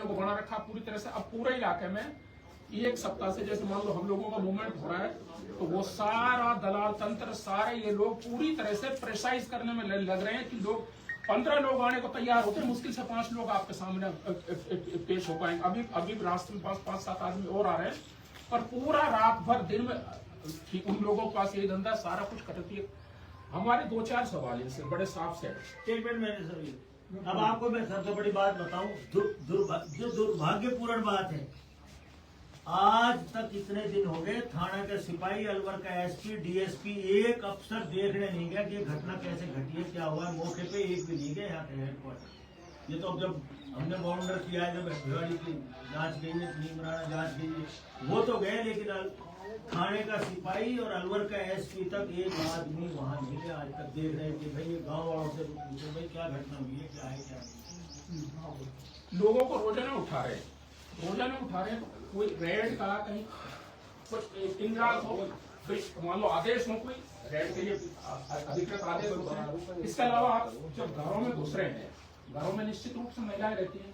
को बना रखा पूरी तरह से। अब पूरे इलाके में एक सप्ताह से जैसे मान लो हम लोगों का मूवमेंट हो रहा है, तो वो सारा दलाल तंत्र, सारे ये लोग पूरी तरह से प्रेसाइज करने में लग रहे हैं कि लोग 15 लोग आने को तैयार होते हैं, मुश्किल से 5 लोग आपके सामने पेश हो पाएंगे। अभी रास्ते में 5-7 आदमी और आ रहे हैं, पर पूरा रात भर दिन में उन लोगों के पास यही धंधा, सारा कुछ करती है। हमारे 2-4 सवाल इनसे बड़े साफ से। एक मिनट मैंने सर, अब आपको मैं सबसे बड़ी बात बताऊं, जो दुर्भाग्यपूर्ण बात है, आज तक इतने दिन हो गए थाना के सिपाही, अलवर का एसपी, डीएसपी, एक अफसर देखने नहीं गया कि ये घटना कैसे घटी है, क्या हुआ। मौके पे एक भी नहीं गया यहाँ के हेडक्वार्टर। ये तो जब हमने बाउंडर किया है, जब भिवाड़ी की जांच गई है, नीमराना जांच गई है, वो तो गए, लेकिन थाने का सिपाही और अलवर का एसपी तक एक आदमी वहाँ नहीं गया। आज तक देख रहे हैं कि भाई ये गाँव वालों से पूछो भाई क्या घटना हुई है, क्या है क्या नहीं। लोगों को रोजाना उठा रहे हैं, कोई रेड का कहीं कुछ इंदिरा हो, मान लो आदेश हो, कोई रेड के लिए अधिकृत आदेश होते हैं। इसके अलावा आप जब घरों में घुस रहे हैं, घरों में निश्चित रूप से महिलाएं रहती हैं,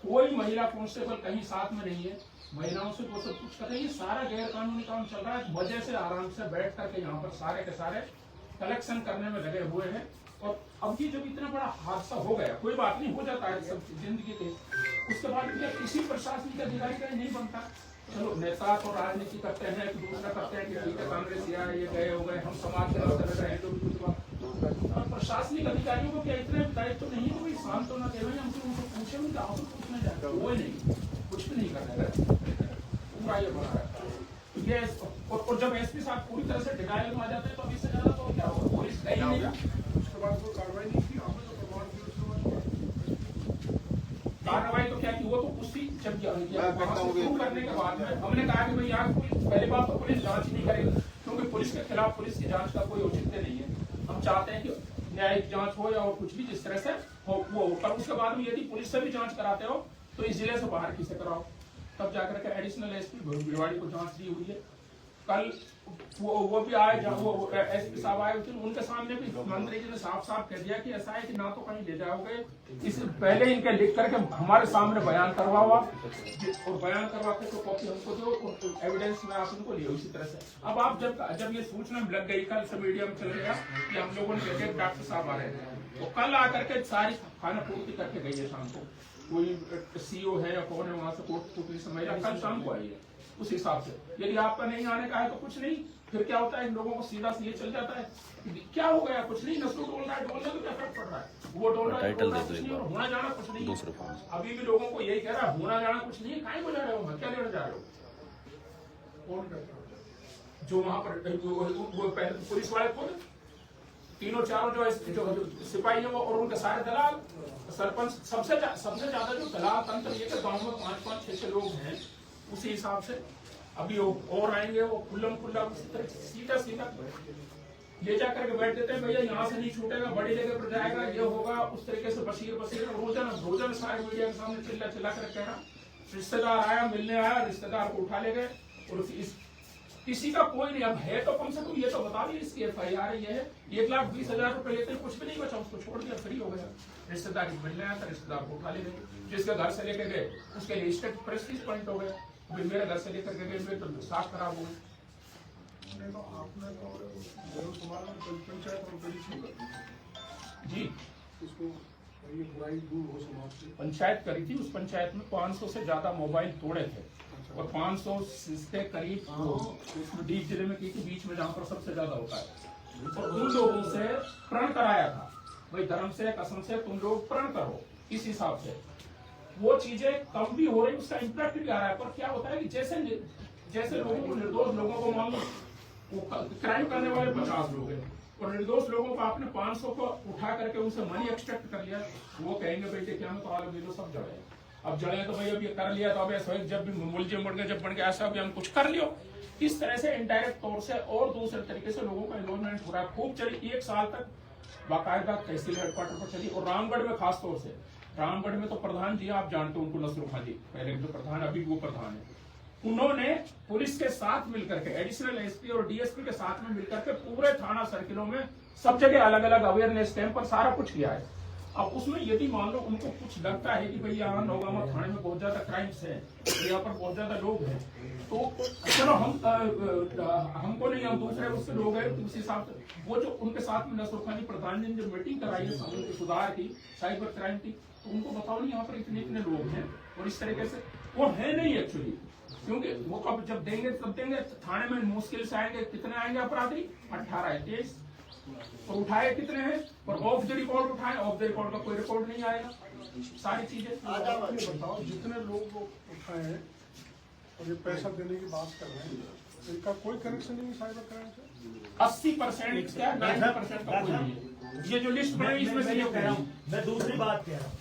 कोई महिला कांस्टेबल कहीं साथ में नहीं है, महिलाओं से वो सब कुछ कर रही है। सारा गैर कानूनी काम चल रहा है, वजह से आराम से बैठ करके यहाँ पर सारे के सारे कलेक्शन करने में लगे हुए हैं। और अब ये जब इतना बड़ा हादसा हो गया, कोई बात नहीं, हो जाता है सब जिंदगी के, उसके बाद क्या किसी प्रशासनिक अधिकारी का नहीं बनता। चलो नेता तो राजनीति करते हैं, कि दूसरा करते हैं कि ठीक है कांग्रेस या ये गए हो गए, हम समाज के रास्ते लग रहे हैं, तो प्रशासनिक अधिकारियों को क्या इतने दायित्व तो नहीं है, कोई शांत होना चाहिए, हमसे उनको पूछे उनके आंसू पूछने जाए, वो नहीं, कुछ भी नहीं कर रहे, पूरा ये बना रखा है ये। और जब एसपी साहब पूरी तरह से डिनायल में आ जाते हैं, तो अभी से ज्यादा तो क्या होगा, पुलिस गई नहीं, उसके बाद कोई कार्रवाई नहीं की, कार्रवाई तो क्या की, वो तो उसी जब करने के बाद में हमने कहा कि भाई यार पहली बात तो पुलिस जांच नहीं करेगी, क्योंकि पुलिस के खिलाफ पुलिस की जांच का कोई औचित्य नहीं है। हम चाहते हैं कि न्यायिक जांच हो या और कुछ भी जिस तरह से हो वो, पर उसके बाद में यदि पुलिस से भी जांच कराते हो तो इस जिले से बाहर किसे कराओ, तब जाकर के एडिशनल एसपी भिवाड़ी को जांच दी हुई है। कल वो भी आए, वो एसपी साहब आए, उनके सामने भी मंत्री जी ने साफ कह दिया कि ऐसा है कि ना तो कहीं ले जाओगे, इससे पहले इनके लिख करके हमारे सामने बयान करवाओ, और बयान करवा के तो कॉपी हमको दो, एविडेंस में आप उनको लियो। इसी तरह से अब आप जब ये सूचना लग गई, कल से मीडिया में चल गया कि हम लोगों ने डॉक्टर साहब आ रहे हैं, तो कल आकर के सारी खाना पूर्ति करके गई है शाम को। कोई सीओ है या कौन है वहां से कोर्ट से महिला कल शाम को आई है। उस हिसाब से यदि आपका नहीं आने का है तो कुछ नहीं, फिर क्या होता है, इन लोगों को सीधा ये चल जाता है क्या हो गया, कुछ नहीं, नसरू डोल रहा है, डोलने तो क्या फर्क पड़ रहा है, वो डोल रहा है, कुछ नहीं, और होना जाना कुछ नहीं है। अभी भी लोगों को यही कह रहा है, होना जाना कुछ नहीं है, काहे को जा रहे हो, क्या लेने जा रहे हो, कौन कहता है जो वहां पर पुलिस वाले खुद तीनों चारों जो सिपाही है वो, और उनके सारे दलाल, सरपंच, सबसे ज्यादा जो दलाल तंत्र ये गाँव में 5-5, 6-6 लोग हैं। उसी हिसाब से अभी और आएंगे, वो खुल्ला सीधा ले जाकर के बैठ देते हैं, भैया यहाँ से नहीं छूटेगा, बड़ी जगह पर जाएगा, ये होगा, उस तरीके से बशीर रोजाना सारे मीडिया के सामने चिल्ला कर कह रहा। रिश्तेदार आया, मिलने आया, रिश्तेदार को उठा ले गए, और किसी का कोई नहीं। अब है तो कम से कम ये तो बता दिए, इसकी FIR ये है, 1,20,000 रुपए लेते हैं, कुछ भी नहीं बचा, उसको छोड़ दिया, फ्री हो गया। रिश्तेदार मिलने आया था, रिश्तेदार को उठा ले गए, जिसके घर से लेकर गए उसके लिए स्टेट प्रेस्टीज पॉइंट हो गया, मेरे घर से लेकर गए मेरे तो साफ खराब हो गए। जी पंचायत करी थी, उस पंचायत में 500 से ज्यादा मोबाइल तोड़े थे, और 500 से करीब डीप जिले में की थी, बीच में जहाँ पर सबसे ज्यादा होता है, और उन लोगों से प्रण कराया था, भाई धर्म से कसम से तुम लोग प्रण करो। इस हिसाब से वो चीजें कम भी हो रही, उसका इम्पैक्ट भी आ रहा है। पर क्या होता है कि जैसे लोगों को, निर्दोष लोगों को मान लो क्राइम करने वाले 50 लोग हैं, और निर्दोष लोगों को आपने 500 को उठा करके उनसे मनी एक्सट्रैक्ट कर लिया, वो कहेंगे भाई क्या तो आलू बेलो सब जड़े, अब जड़े तो भाई अब ये कर लिया, तो अब ऐसा जब भी मुलजिम बढ़ गए, जब बढ़ गया ऐसा भी हम कुछ कर लियो। इस तरह से इनडायरेक्ट तौर से और दूसरे तरीके से लोगों का इन्वॉल्वमेंट हो रहा है। खूब चली, 1 साल तक बाकायदा तहसील हेडक्वार्टर पर चली, और रामगढ़ में खास तौर से, रामगढ़ में तो प्रधान जी आप जानते हो उनको, नसरू खान जी पहले जो प्रधान, अभी वो प्रधान है, उन्होंने पुलिस के साथ मिलकर के, एडिशनल एसपी और डीएसपी के साथ में मिलकर के पूरे थाना सर्किलों में सब जगह अलग अलग अवेयरनेस कैंप पर सारा कुछ किया है। अब उसमें यदि मान लो उनको कुछ लगता है कि भाई यहाँ नौगामा थाने में बहुत ज्यादा क्राइम्स हैं, यहाँ पर बहुत ज्यादा लोग हैं, तो चलो हमको नहीं, हम दूसरे उसके लोग हैं, तो उस हिसाब से वो जो उनके साथ में नसरुख खानी प्रधान ने जो मीटिंग कराई है सुधार की, साइबर क्राइम की, तो उनको बताओ नहीं यहाँ पर इतने इतने लोग हैं, और इस तरीके से वो है नहीं एक्चुअली, क्योंकि वो कब जब देंगे तब देंगे। थाने में मुश्किल से आएंगे, कितने आएंगे अपराधी? 18 है, 23, और उठाए कितने हैं? और ऑफ द रिकॉर्ड उठाए, ऑफ द रिकॉर्ड का कोई रिकॉर्ड नहीं आएगा, सारी चीजें। बताओ जितने लोग उठाए हैं और ये पैसा देने की बात कर रहे हैं, इनका कोई कनेक्शन नहीं साइबर क्राइम से? 80% क्या 90% का कोई नहीं है। ये जो लिस्ट बनाई इसमें से ये कह रहा हूँ। मैं दूसरी बात कह रहा हूँ,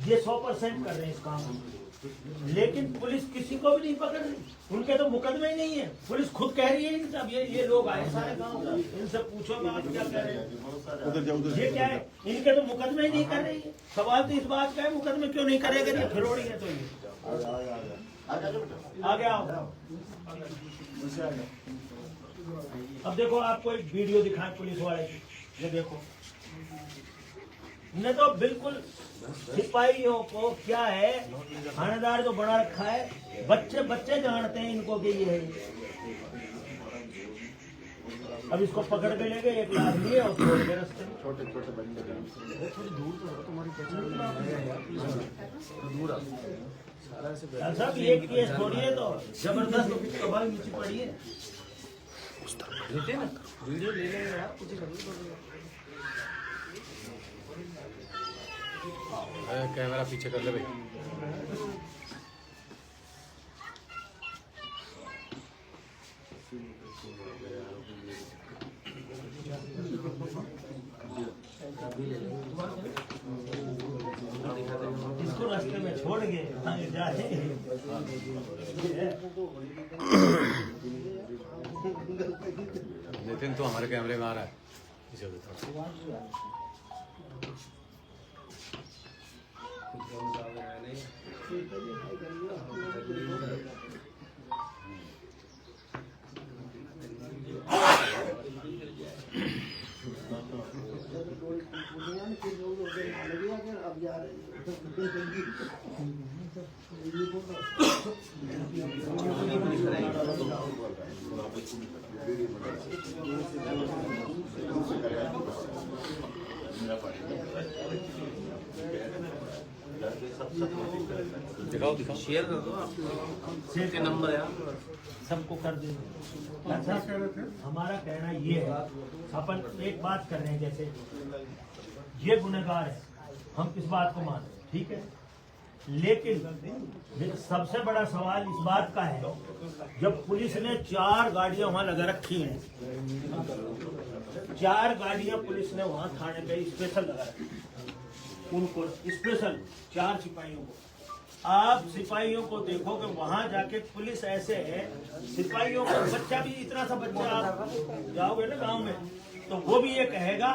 ये 100% कर रहे हैं इस काम को, लेकिन पुलिस किसी को भी नहीं पकड़ रही, उनके तो मुकदमे ही नहीं है। पुलिस खुद कह रही है इनसे, अब ये लोग आए सारे गाँव का, इनसे पूछो आप क्या कह रहे हैं, ये क्या है, इनके तो मुकदमे ही नहीं कर रही है। सवाल तो इस बात का है, मुकदमे क्यों नहीं करेगा, ये फिरोड़ी है। तो ये आगे आओ। अब देखो आपको एक वीडियो दिखाएं पुलिस वाले की, ये देखो, ने तो बिल्कुल सिपाहियों को क्या है, थानेदार जो बना रखा है, बच्चे बच्चे जानते हैं इनको कि ये है। अब इसको पकड़ के ले गए, 1 लाख लिए और छोड़ के रास्ते में। छोटे छोटे बंदे थोड़ी दूर तो तुम्हारी पहचान सब ये केस थोड़ी है, तो जबरदस्त तबाही नीचे पड़ी है। वीडियो ले लेंगे यार, कुछ कैमरा पीछे कर ले भाई। इसको रास्ते में छोड़ के जाए। नितिन तो हमारे कैमरे में आ रहा है, इसे थोड़ा दिखाओ दिखाओ, शेयर कर दो आप के नंबर यार, सबको कर दे। अच्छा, हमारा कहना ये है, अपन एक बात कर रहे हैं, जैसे ये गुनहगार है, हम इस बात को मान रहे हैं, ठीक है, लेकिन सबसे बड़ा सवाल इस बात का है, जब पुलिस ने 4 गाड़ियां वहां लगा रखी हैं, 4 गाड़ियां पुलिस ने वहां थाने पे स्पेशल लगा रखी, उनको स्पेशल 4 सिपाहियों को। आप सिपाहियों को देखो कि वहां जाके पुलिस ऐसे है, सिपाहियों का बच्चा भी, इतना सा बच्चा, आप जाओगे ना गांव में तो वो भी ये कहेगा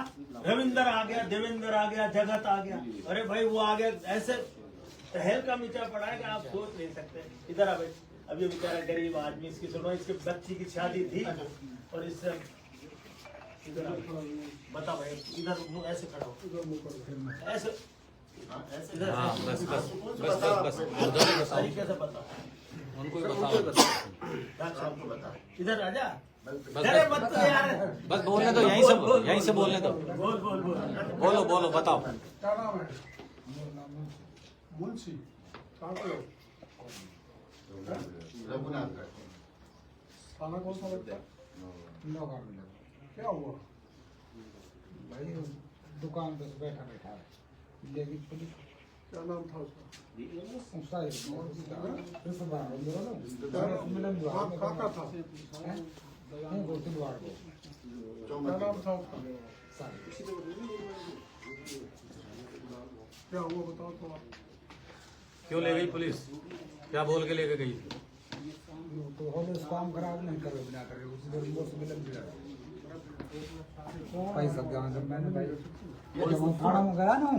रविंदर आ गया, देवेंद्र आ गया, जगत आ गया, अरे भाई वो आ गया, ऐसे टहल का मीठा पड़ा है कि आप सोच नहीं सकते। इधर आ भाई, अब ये बेचारा गरीब आदमी, इसकी सुनो, इसके बच्ची की शादी थी और इससे इधर बता भाई, इधर ऐसे खड़ा हो, ऐसे इधर, हाँ, बस बस बस बस बस तरीके से बता, उनको ही बताओ, इधर आजा, बस अरे मत तो यार, बस बोलने दो, यहीं से बोलने दो, बोल बोल बोल, बोलो बोलो बताओ। क्या नाम है? मुंशी। कहाँ पे हो? थाना कौन सा लगता है? क्या हुआ? भाई दुकान पे बैठा बैठा है, लेकिन पुलिस क्या नाम था उसका? कहाँ का था? क्या नाम था उसका? क्या हुआ बताओ थोड़ा। क्यों ले गई पुलिस, क्या बोल के लेके गई? तो होलिस काम खराब नहीं करे, बिना करे उसी देर में से मिलन दिया पैसा ज्ञान। जब मैंने भाई जब हम थाना में गया ना,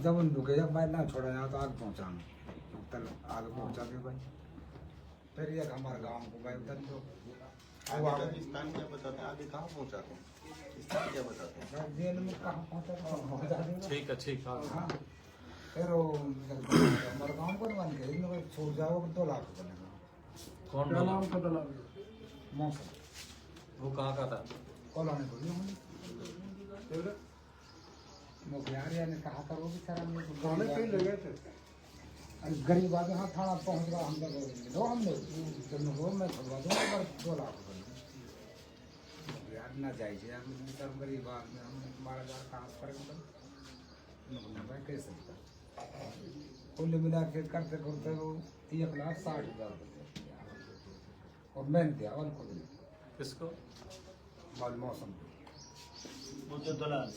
जब उन रुके, जब मैं ना छोड़ा यहाँ तो आग पहुँचाना, तल आग पहुँचा के भाई फिर ये हमारे गाँव को भाई तल तो स्थान क्या बताते हैं, आगे कहाँ पहुँचाते हैं, स्थान क्या बताते हैं? जेल में कहाँ पहुँचा ठीक है ठीक है। हाँ, फिर वो हमारे गाँव को छूट जाओ 2 लाख रुपए लेगा। कौन क्या बोला? नाम था दलाल? मौसम वो कहाँ का था? कॉलोनी बोली हमने मुखियार ने कहा था वो भी सारा थाने कहीं ले गए थे। गरीब आदमी हाँ थाना पहुँच गया हम लोग दो हम लोग जब मैं मैं छुड़वा दूँगा पर 2 लाख रुपए यार ना जाइए यार सब गरीब आदमी हमने तुम्हारा यार ट्रांसफर कर भाई कैसे कुल मिला के करते करते वो 1,60,000 और मैंने दिया और को किसको? माल मौसम वो जो दलाल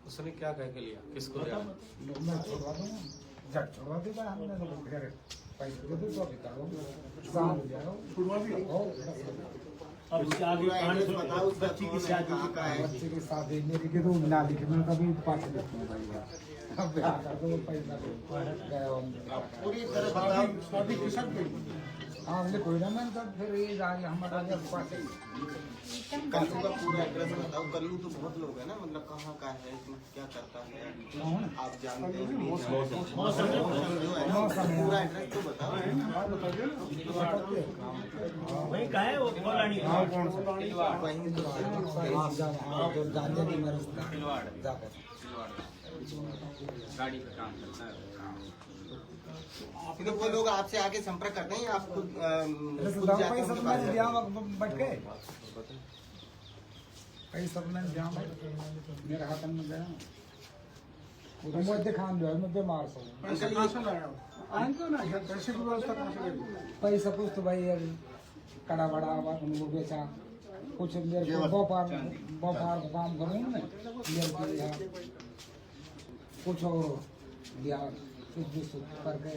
उसने क्या कह के लिया? किसको लिया? मैं छुड़वा दूँगा जट छुड़वा देगा हमने तो फिर पैसे दे दो तो अभी करो साल हो जाओ छुड़वा दिया। अब इसके आगे कहानी सुनो। बच्ची की शादी की कहानी। बच्चे की शादी मेरी के रूम ना लिखे मैं कभी पास लिखूँ भाई अब ब्याह कर दो पैसा दो गए हम पूरी तरह बताओ। शादी के साथ गई। हाँ हमने कोई ना मैं तब फिर ये जाके हमारा जब पास काजू का पूरा एड्रेस बताओ। करीब तो बहुत लोग हैं ना, मतलब कहाँ का है, क्या करता है, आप जानते हैं? मौसम जो है ना, पूरा एड्रेस तो बताओ। बात बताइए ना। वही कहा है वो कॉलोनी का। वहीं तो जानने की मेरे जाकर गाड़ी का काम करता है। तो वो लोग आपसे आके संपर्क करते हैं, आप खुद खुद जाते हैं पैसा उनके तो पास मैंने दिया जाते हैं? बैठ के पैसा तो मैंने दिया मेरे हाथ में गया वो मुझे खान जो है मैं बीमार से हूँ पैसे कहाँ से लाया? आएंगे ना पैसे की व्यवस्था कहाँ से करेंगे? पैसा कुछ तो भाई यार कड़ा बड़ा हुआ उनको बेचा कुछ मेरे को व्यापार का काम करूँ मैं लिया कुछ और लिया कुछ भी करके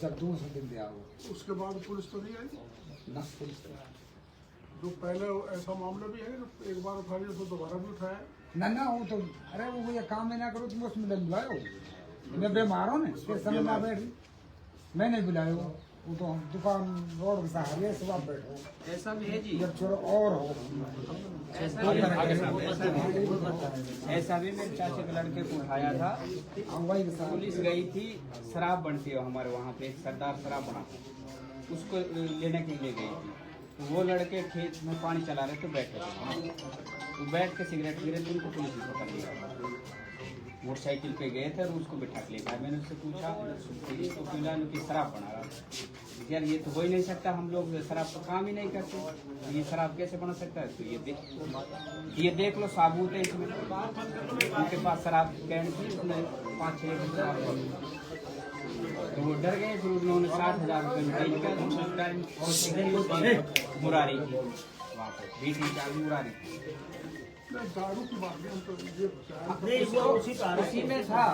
जब 200 दिन दिया वो उसके बाद पुलिस तो नहीं आई? ना पुलिस जो पहले ऐसा मामला भी है, एक बार उठा लिया तो दोबारा भी उठाया। ना वो तो अरे वो ये काम में ना करो तुम उसमें बुलाओ मैं बीमार हूँ ना फिर समय ना बैठ मैं नहीं बुलाया वो तो हम दुकान रोड के सहारे सुबह बैठो ऐसा भी है जी। जब छोड़ो और हो ऐसा भी मेरे चाचे के लड़के को उठाया था। वही के साथ पुलिस गई थी, शराब बनती है हमारे वहाँ पे, एक सरदार शराब बना उसको लेने के लिए गई थी। वो लड़के खेत में पानी चला रहे थे, बैठे थे तो बैठ के सिगरेट उनको पुलिस ने पकड़ लिया। मोटरसाइकिल पे गए थे और उसको बिठा के ले गया। मैंने उससे पूछा इसको पीला कि शराब बना रहा था। यार ये तो हो ही नहीं सकता, हम लोग शराब का काम ही नहीं करते, ये शराब कैसे बना सकता है? तो ये देख लो साबूत है इसमें, उनके पास शराब कैन थी, उसमें 5-6 शराब तो वो डर गए। फिर उन्होंने 60,000 रुपये फाइन कर उस टाइम मुरारी थी वहाँ पर मुरारी थी। दारू की बात है, हम तो ये नहीं वो उसी का उसी में था।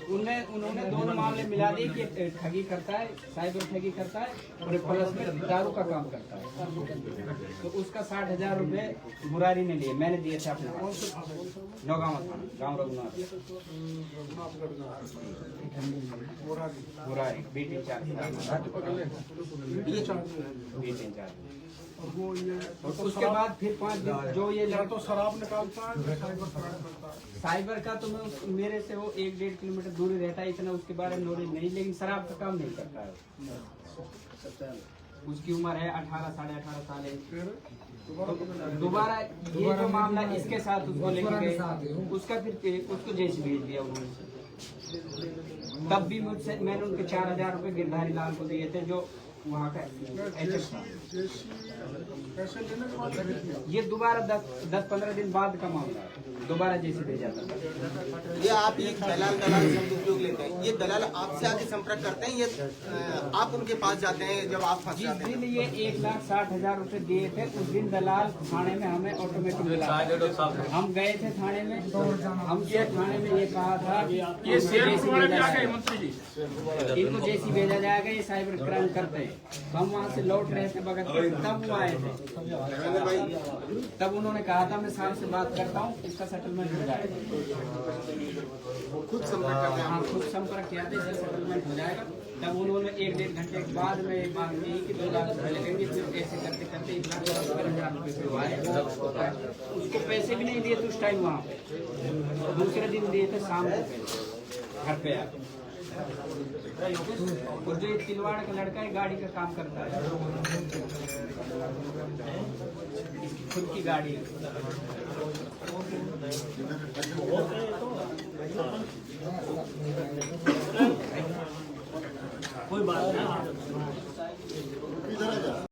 उन्होंने दोनों मामले मिला दिए कि ठगी करता है, साइबर ठगी करता है और प्लस में दारू का काम करता है। तो उसका 60,000 रुपये मुरारी ने लिए, मैंने दिए थे अपने नौगांव थाना, गाँव रघुनाथ मुरारी बीटी 4 और वो ये उसके बाद फिर 5 दिन जो ये या तो शराब निकालता है या साइबर क्राइम करता है। साइबर का तो मैं मेरे से वो 1-1.5 किलोमीटर दूरी रहता है, इतना उसके बारे में नॉलेज नहीं, लेकिन शराब का काम नहीं करता है। उसकी उम्र है 18 साढ़े 18 साल है। दोबारा ये जो मामला इसके साथ उसको लेके गए, उसका फिर उसको जेल से भेज दिया उन्होंने। तब भी मुझसे मैंने उनके 4,000 रुपये गिरधारी लाल को दिए थे, जो वहाँ का एचएस था। पैसे लेने के बाद ये दोबारा 10-15 दिन बाद का मामला है, दोबारा जैसे भेजा था। ये आप एक दलाल शब्द उपयोग लेते हैं, ये दलाल आपसे आके संपर्क करते हैं, ये आप उनके पास जाते हैं जब आप फंस जिस जाते हैं? दिन ये 1,60,000 रुपए दिए थे, उस दिन दलाल थाने में हमें ऑटोमेटिक मिला। हम गए थे थाने में, हमसे थाने में ये कहा था ये इनको जैसी भेजा जाएगा, ये साइबर क्राइम करते हैं। हम वहाँ से लौट रहे थे बगत से, तब वो आए थे। तब उन्होंने कहा था मैं साहब से बात करता हूँ, इसका सेटलमेंट हो जाएगा। खुद संपर्क करते हैं? हाँ, खुद संपर्क किया था, इसका सेटलमेंट हो जाएगा। तब उन्होंने 1-1.5 घंटे के बाद में एक बात की कि 2 लाख रुपये लगेंगे। फिर ऐसे करते करते 1,70,000 रुपये फिर आए। उसको पैसे भी नहीं दिए थे उस टाइम वहाँ पे, दूसरे दिन दिए थे शाम को पैसे घर पे आए। और जो ये तिलवाड़ का लड़का है गाड़ी का काम करता है, इसकी खुद की गाड़ी है। कोई बात नहीं।